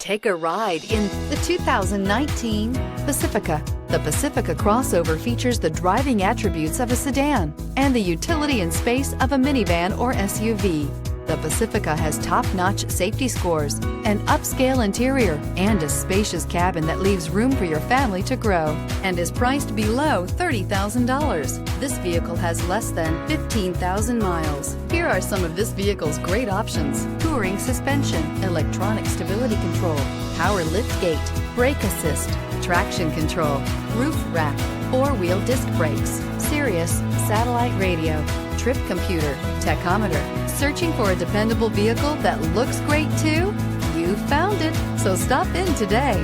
Take a ride in the 2019 Pacifica. The Pacifica crossover features the driving attributes of a sedan and the utility and space of a minivan or SUV. The Pacifica has top-notch safety scores, an upscale interior, and a spacious cabin that leaves room for your family to grow, and is priced below $30,000. This vehicle has less than 15,000 miles. Here are some of this vehicle's great options: touring suspension, electronic stability control, power liftgate, brake assist, traction control, roof rack, four-wheel disc brakes, Sirius satellite radio, trip computer, tachometer. Searching for a dependable vehicle that looks great too? You found it, so stop in today.